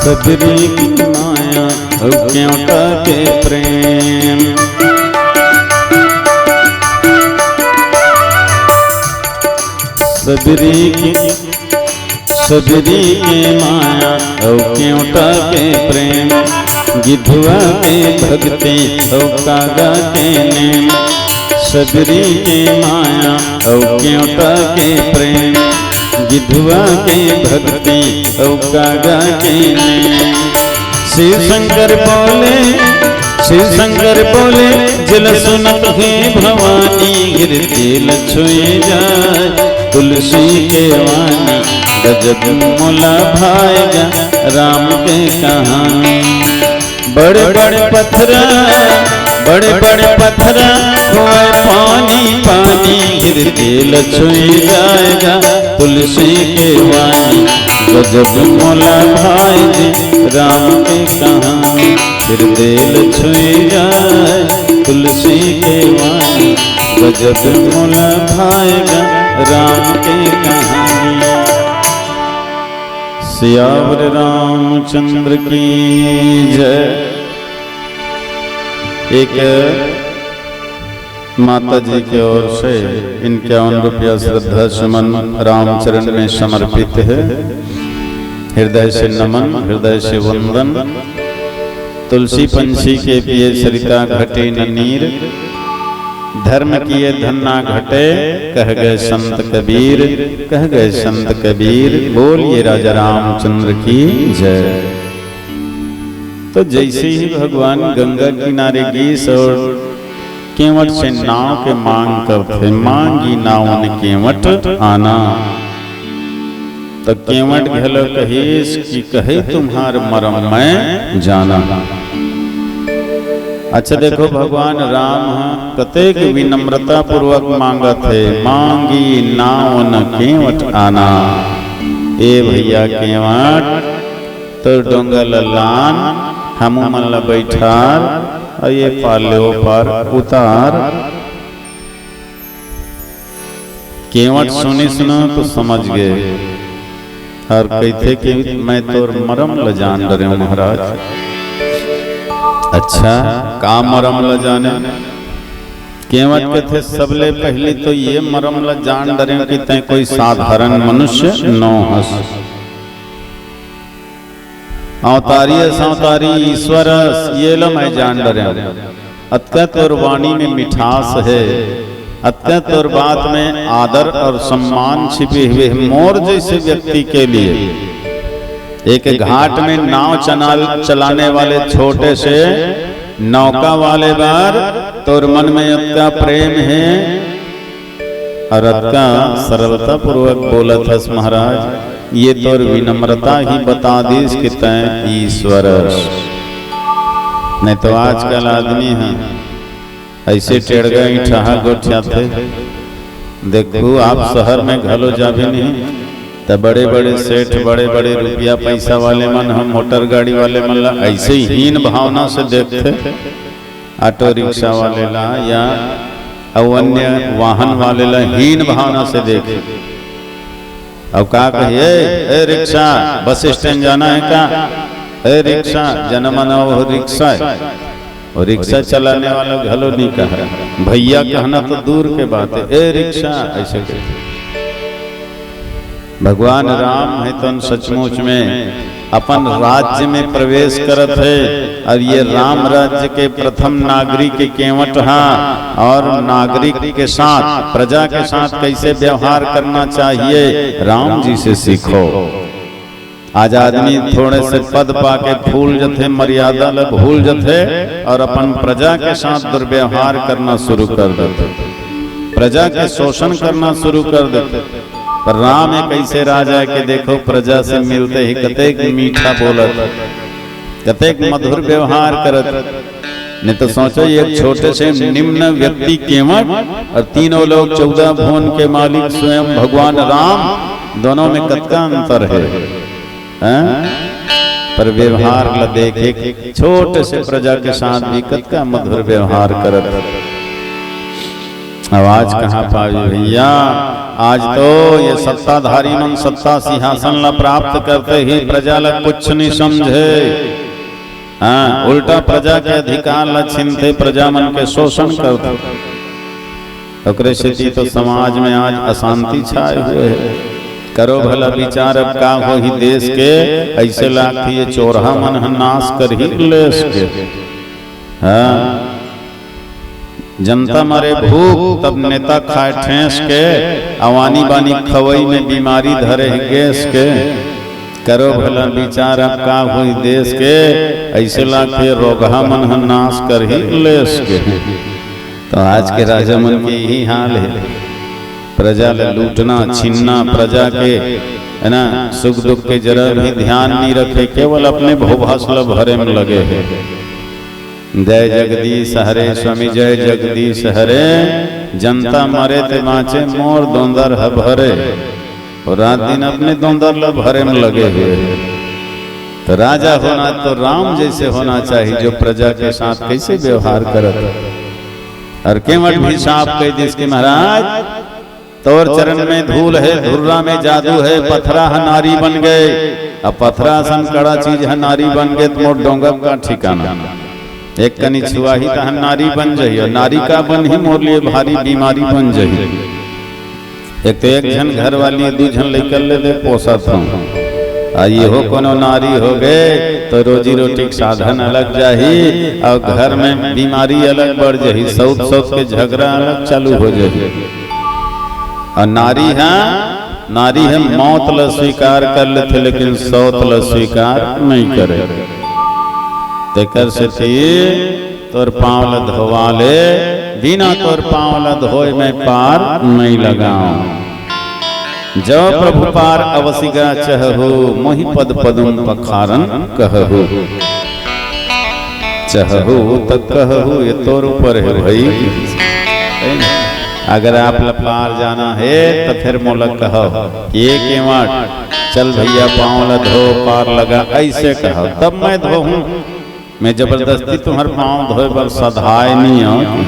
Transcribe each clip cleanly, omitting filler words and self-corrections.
सबरी की माया अब क्यों टके प्रेम। सबरी की माया अब क्यों टके प्रेम। गिधुआ के भक्ति अब कागा के नेम। सबरी की माया अब क्यों टके प्रेम। गिधुआ के भक्ति अब कागा के नेम। शिव शंकर बोले जल सुनत है भवानी। गिरती लछुए जाए तुलसी के वाणी। गजब मोला भाएगा राम के कहानी। बड़े बड़े पत्थरा हुए पानी पानी। गिरते लछुए जाएगा तुलसी के वाणी। गजब मोला भाई राम के कहानी। गिरते लछुए जाए तुलसी के वाणी। गजब मोला भाएगा राम के कहानी। सियावर रामचंद्र की जय। एक माता जी की ओर से इनके 51 रुपया श्रद्धा सुमन रामचरण में समर्पित है। हृदय से नमन, हृदय से वंदन। तुलसी पंछी के पिए सरिता घटे न नीर। धर्म किए धन्ना घटे कह गए संत कबीर। कह गए संत कबीर। बोलिए राजा रामचंद्र की जय। तो जैसे ही भगवान गंगा किनारे गीस और केवट से नाव के मांग करते। मांगी नाव ने केवट आना। तो केवट घलो कहेस कि कहे तुम्हार मरम मैं जाना। अच्छा देखो भगवान राम कतेक विनम्रता पूर्वक मांगत है। मांगी नाव न केवट आना। ए भैया केवट तो डोंगल लान हम मन बैठार और ये पालो पर उतार। केवट सुनो तो समझ गए और कहते कि मैं तो मरम ल जान डरे हूं महाराज। अच्छा का मरम ल जाने। केवट कहते सबले पहले तो ये मरम ल जान डरे कि तय कोई साधारण मनुष्य न हस। अवतारी संवतारी ईश्वर ये लो मैं जान डरे। अत्यंत और वाणी में मिठास है। अत्यंत और बात में आदर और सम्मान छिपे हुए। मोर जैसे व्यक्ति के लिए एक घाट में नाव चलाने वाले छोटे से नौका वाले बार तोर मन में अत्या प्रेम है और अत्या सरलता पूर्वक बोला था महाराज। ये तोर विनम्रता ही बता दीस कि तय ईश्वर। नहीं तो आजकल आदमी है ऐसे टेढ़ गए ठहा गोठ्याते। देखो आप शहर में घलो जाबे नहीं तो बड़े बड़े सेठ बड़े बड़े रुपया पैसा वाले मन हम मोटर गाड़ी वाले मन ऐसे ही हीन भावना से देखते। ऑटो रिक्शा वाले ला या अन्य वाहन वाले ला हीन भावना से देखे। अब का कहिए ए रिक्शा बस स्टैंड जाना है का। ए रिक्शा जनमना वो रिक्शा है। और रिक्शा चलाने वाला घलो नहीं कहा। भैया कहना तो दूर के बात है। ए रिक्शा ऐसे कहते। भगवान राम है तो सचमुच में अपन राज्य में प्रवेश करत है और ये राम राज्य के प्रथम नागरिक केवट और नागरिक के साथ प्रजा के साथ कैसे व्यवहार करना चाहिए राम जी से सीखो। आज आदमी थोड़े से पद पाके फूल जथे मर्यादा ल भूल जथे और अपन प्रजा के साथ दुर्व्यवहार करना शुरू कर देते। प्रजा के शोषण करना शुरू कर देते। पर राम एक ऐसे राजा है कि देखो प्रजा से मिलते ही कतेक मीठा बोलत, कतेक मधुर व्यवहार करत। नहीं तो सोचो एक छोटे से निम्न व्यक्ति केवट और तीनों लोग 14 भुवन के मालिक स्वयं भगवान राम, दोनों में कतका अंतर है। पर व्यवहार ल देखे छोटे से प्रजा के साथ भी कतका मधुर व्यवहार करत। आवाज कहाँ पाई भैया। आज तो ये सत्ताधारी मन सत्ता सिंहासन ला प्राप्त करते ही प्रजा ला कुछ नहीं समझे। हाँ, उल्टा प्रजा के अधिकार ला छीनते, प्रजा मन के शोषण करते। ओकरे स्थिति तो समाज में आज अशांति छाए हुए है। करो भला विचार अब का हो ही देश के, ऐसे लागती ये चोरहा मन नाश कर ही लेस के। हाँ, जनता मरे भूख तब नेता खाए ठेस के, अवानी बानी खवई में बीमारी धरे गैस के। करो भला विचार अब का हो ही देश के, ऐसे लागती रोगहा मन नाश कर ही लेस के। तो आज के राजा मन की यही हाल है, प्रजा ले लूटना छीनना, प्रजा के है ना सुख दुख के जरा भी ध्यान नहीं रखे, केवल अपने भोभासला भरे में लगे हैं। जय जगदीश हरे स्वामी जय जगदीश हरे, जनता मरे ते माचे मोर दोंदर ह भरे, और रात दिन अपने दोंदर ल भरे में लगे हुए। तो राजा होना तो राम जैसे होना चाहिए, जो प्रजा के साथ कैसे व्यवहार करत। और केवट भी साफ कह दिस के महाराज तोर चरण में धूल है, धुर्रा में जादू है, पथरा है नारी बन गए। अब पथरा सन कड़ा चीज है नारी बन गए, तो मोर डोंगा का ठिकाना। एक कनी छुआ ही तो नारी बन जाही, और नारी का बन ही मोर लिए भारी बीमारी बन जाही। एक तो एक जन घर वाली दू जन लेकर ले दे पोसा था, ये हो कोनो नारी हो गए तो रोजी रोटी के साधन अलग जाही, और घर में बीमारी अलग बढ़ जाही, सौत सौत के झगड़ा अलग चालू हो जाही। और नारी है मौत ल स्वीकार कर लेते, लेकिन सौत ल स्वीकार नहीं करे। तेकर से तोर पाँव ल धोवा ले, बिना तोर पाँव ल धोए में पार नहीं लगाऊं। जब प्रभु पार अवसिगा चहु, मोहि पद पदुम पखारन कहु। चहु तक कहु, ये तोर ऊपर है भाई। अगर आप पार जाना है तो फिर मोला कहो ये केवट चल भैया पाँव ल धो पार लगा, ऐसे कहो तब मैं धोऊं। मैं जबरदस्ती तुम्हारे पाँव धोए पर सधाए नहीं हूँ,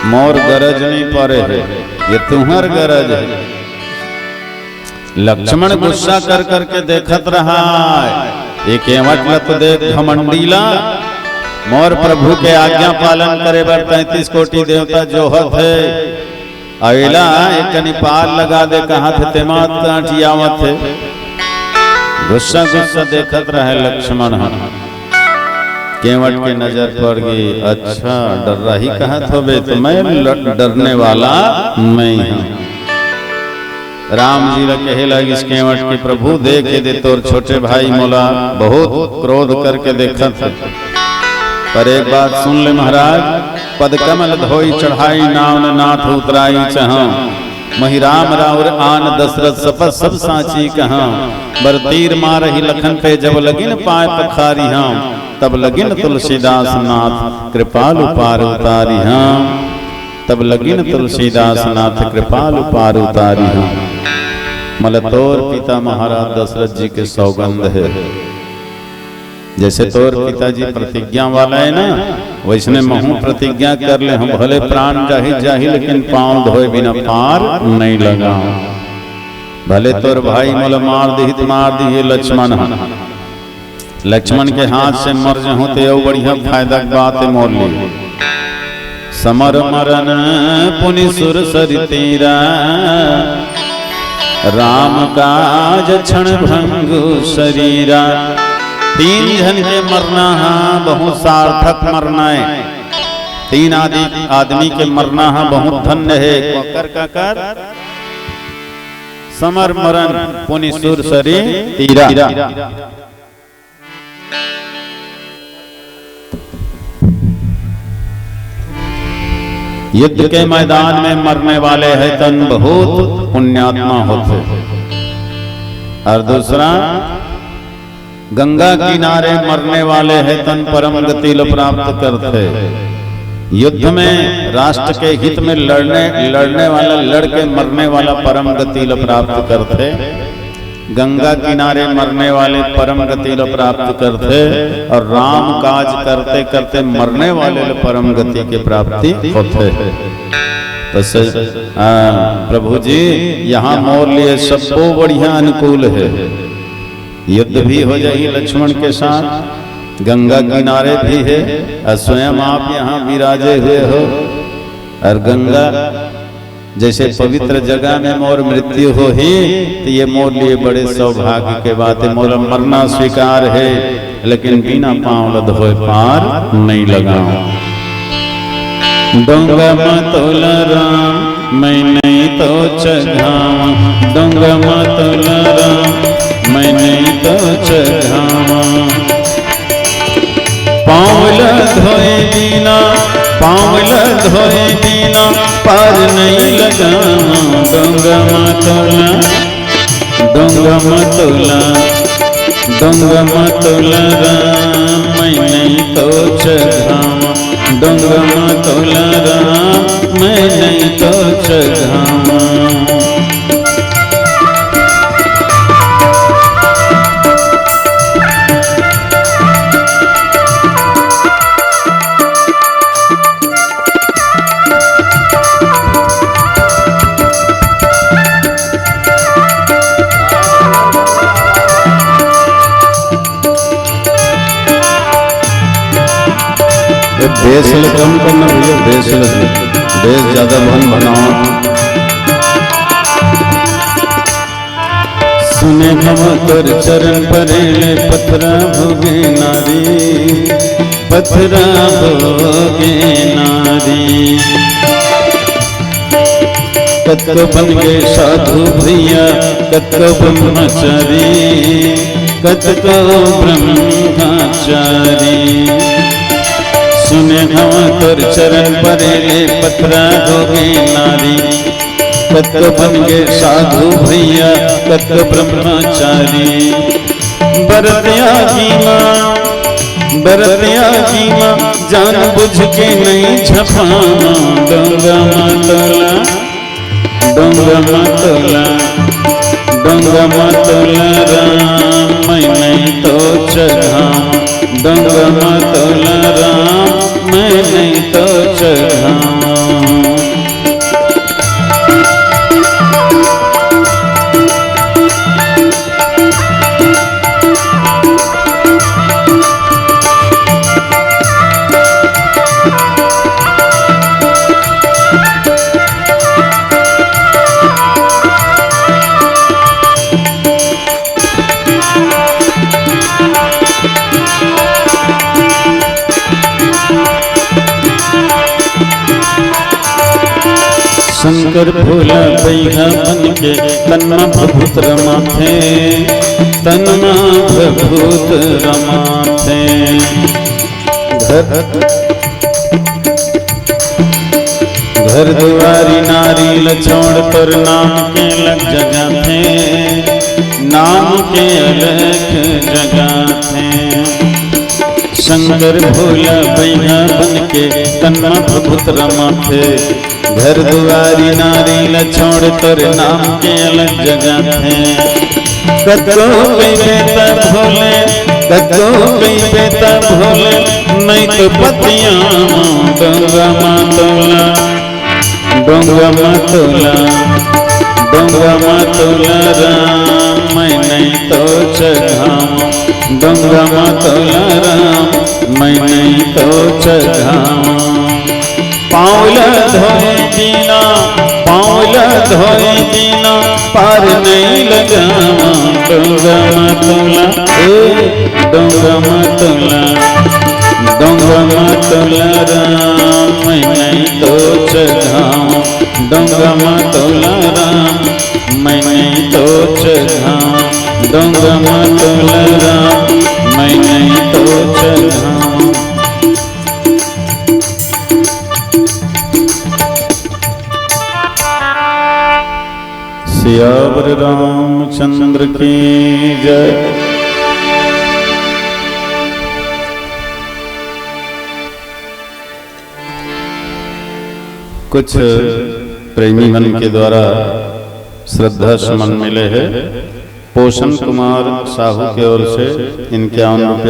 मोर गरज नहीं पड़े है, ये तुम्हार गरज है। लक्ष्मण गुस्सा कर करके देखत रहा, ये केवट ल तो देख घमंडीला, मोर प्रभु के आज्ञा पालन करे बर 33 कोटि देवता जोहत है। अवेला एक कनी पार लगा दे, कहा थे तेमात काटियावत है। गुस्सा गुस्सा देखत रहे लक्ष्मण। केवट के नजर पड़ गई, अच्छा डर रही कहा तो बे, तो मैं डरने वाला मैं हूँ। राम जी कहे लगे इस केवट की प्रभु देखे दे तोर छोटे भाई मोला बहुत क्रोध करके देखा था। पर एक बात सुन ले महाराज, पद कमल धोई चढ़ाई नाव नाथ उतराई चहा, मही राम राउर आन दशरथ सपथ सब साची कहा। बर तीर मारही लखन पे जब लगिन पाए पखारी हम, तब लगिन तुलसीदास नाथ कृपालु पार उतारी हम। तब लगिन तुलसीदास नाथ कृपालु पार उतारी हम। मल तोर पिता महाराज दशरथ जी के सौगंध है, जैसे तोर पिताजी प्रतिज्ञा वाला है ना, वैसने महू प्रतिज्ञा कर ले, हम भले प्राण जाही जाही लेकिन पांव धोए बिना पार नहीं लगाऊं। भले तोर भाई मोला मार दी लक्ष्मण। लक्ष्मण के हाथ से मर जाऊं तो बढ़िया फायदा बात है मोर लिए। समर मरन पुनि सुर सरि तेरा, राम काज क्षण भंगु शरीरा। 3 जन के मरना है बहुत सार्थक मरना है, 3 आदमी के मरना है बहुत धन्य है। कर समर मरन पुनि सुर सरि तीरा। युद्ध के मैदान में मरने वाले है तन बहुत पुण्यात्मा होते। और दूसरा, गंगा किनारे मरने वाले है तन परम गति प्राप्त करते। युद्ध में राष्ट्र के हित में लड़ने वाला लड़के मरने वाला परम गति प्राप्त करते। गंगा किनारे मरने वाले परम गति प्राप्त करते, और राम काज करते करते मरने वाले परम गति के प्राप्ति होते। तो प्रभु जी यहाँ मोर लिए सबको बढ़िया अनुकूल है, युद्ध भी हो जाए लक्ष्मण के साथ, गंगा किनारे भी है और स्वयं आप यहाँ विराजे हुए हो। और गंगा जैसे पवित्र जगह में मोर मृत्यु हो ही, तो ये मोर लिए बड़े सौभाग्य के बात है। मोर मरना स्वीकार है, लेकिन बिना पांव लद होए पार नहीं लगाऊं। डोंगा मतोला राम मैं नहीं तो चघावा, डोंगा मतोला राम मैं नहीं तो चघावा। पांव धोए बिना, पांव धोए बिना पार नहीं लगावा। डोंगा मतोला, डोंगा मतोला, डोंगा मतोला राम मैं नहीं तो चघावा। डोंगा मतोला राम मैं नहीं तो चघावा। बेस कम करना भैया, बेस ज्यादा भन बनाओ। सुने हम तोर चरण परेले पथरा भोगे नारी, पथरा भोगे नारी। कत्तो बन गए साधु भैया, कत्तो ब्रह्मचारी, कत्तो ब्रह्मचारी। सुने हम तोर चरण परेले पथरा भोगे नारी, कत्तो बन गए साधु भैया, कत्तो ब्रह्मचारी। बरतिया की माँ, बरतिया की माँ जान बुझ के नहीं झपाना। डोंगा मतोला, डोंगा मतोला, डोंगा मतोला राम मैं नहीं तो चघावा। डोंगा मतोला राम मैं नहीं तो चघावा। शंकर भोला बैहा बन के तन्मा भभूत रमाथे, तन्मा भभूत रमाथे। घर दुआरी नारी लछोड़ पर नाम के लग जगह थे, नाम के अलग जगह थे। शंकर भोला बैहा बन के तन्मा भभूत रमाथे। घर दुआरी नारी लछोड़ तोर नाम के अलग जगह थे। कतो कई बेटा भोले, कतो कई बेटा भोले नहीं तो पतिया। डोंगा मतोला, डोंगा मतोला, डोंगा मतोला राम मैं नहीं तो चघावा। डोंगा मतोला राम मैं नहीं तो चघावा। पाँव धोए बिना, पाँव धोए बिना पार नहीं लगावा। डोंगा मतोला, डोंगा मतोला, डोंगा मतोला राम मैं नहीं तो चघावा। डोंगा मतोला राम मैं नहीं तो चघावा। डोंगा मतोला राम मैं नहीं तो चघावा। सियावर रामचंद्र की जय। कुछ प्रेमी मन के द्वारा श्रद्धा सुमन मिले हैं। पोषण कुमार साहू की ओर से इनके 51